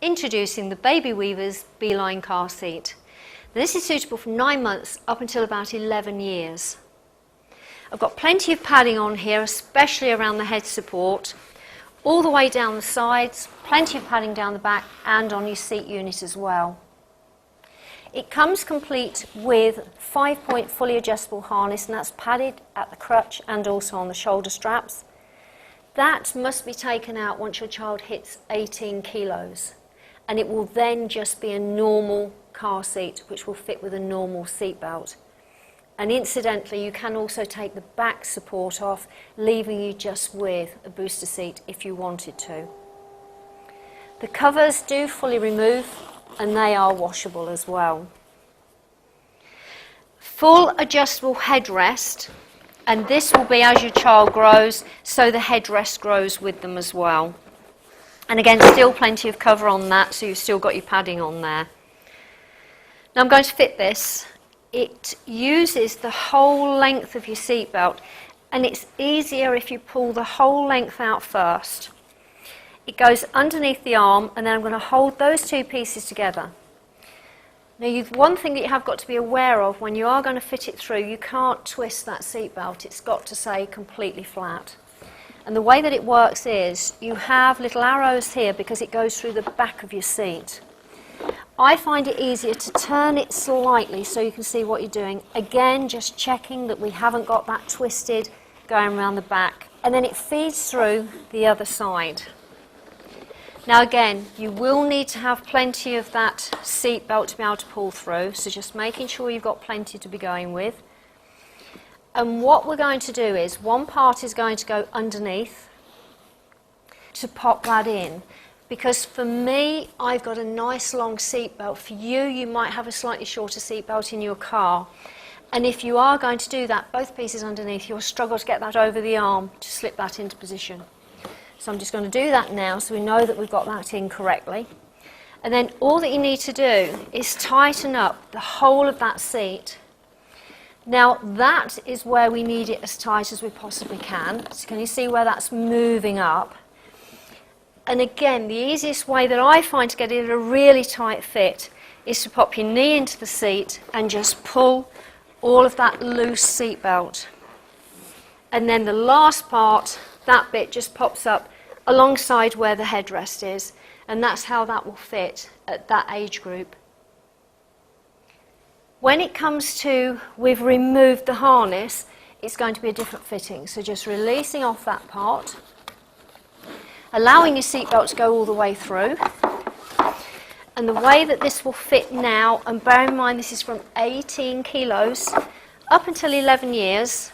introducing the Baby Weaver's Beline car seat. Now, this is suitable from 9 months up until about 11 years. I've got plenty of padding on here, especially around the head support, all the way down the sides, plenty of padding down the back and on your seat unit as well. It comes complete with 5-point fully adjustable harness, and that's padded at the crutch and also on the shoulder straps. That must be taken out once your child hits 18 kilos, and it will then just be a normal car seat which will fit with a normal seat belt. And incidentally, you can also take the back support off, leaving you just with a booster seat if you wanted to. The covers do fully remove, and they are washable as well. Full adjustable headrest, and this will be as your child grows, so the headrest grows with them as well. And again, still plenty of cover on that, so you've still got your padding on there. Now I'm going to fit this. It uses the whole length of your seatbelt, and it's easier if you pull the whole length out first. It goes underneath the arm, and then I'm going to hold those two pieces together. Now, one thing that you have got to be aware of when you are going to fit it through, you can't twist that seatbelt. It's got to stay completely flat. And the way that it works is you have little arrows here because it goes through the back of your seat. I find it easier to turn it slightly so you can see what you're doing. Again, just checking that we haven't got that twisted going around the back. And then it feeds through the other side. Now again, you will need to have plenty of that seat belt to be able to pull through, so just making sure you've got plenty to be going with. And what we're going to do is, one part is going to go underneath to pop that in. Because for me, I've got a nice long seat belt. For you, you might have a slightly shorter seat belt in your car. And if you are going to do that, both pieces underneath, you'll struggle to get that over the arm to slip that into position. So I'm just going to do that now so we know that we've got that in correctly. And then all that you need to do is tighten up the whole of that seat. Now that is where we need it as tight as we possibly can. So can you see where that's moving up? And again, the easiest way that I find to get it a really tight fit is to pop your knee into the seat and just pull all of that loose seat belt. And then the last part, that bit just pops up alongside where the headrest is, and that's how that will fit at that age group. When it comes to we've removed the harness, it's going to be a different fitting. So just releasing off that part, allowing your seatbelt to go all the way through. And the way that this will fit now, and bear in mind this is from 18 kilos up until 11 years,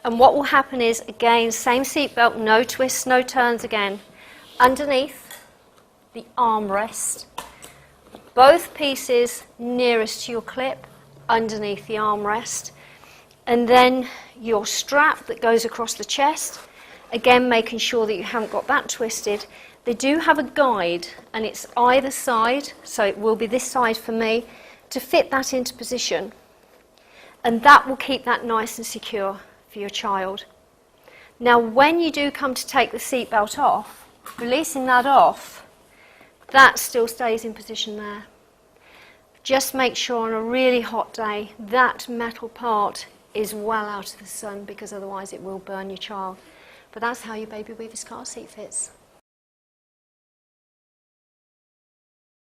and what will happen is, again, same seatbelt, no twists, no turns again. Underneath the armrest, both pieces nearest to your clip, underneath the armrest. And then your strap that goes across the chest, again making sure that you haven't got that twisted. They do have a guide, and it's either side, so it will be this side for me, to fit that into position. And that will keep that nice and secure for your child. Now when you do come to take the seatbelt off, releasing that off, that still stays in position there. Just make sure on a really hot day that metal part is well out of the sun, because otherwise it will burn your child. But that's how your Baby Weaver's car seat fits.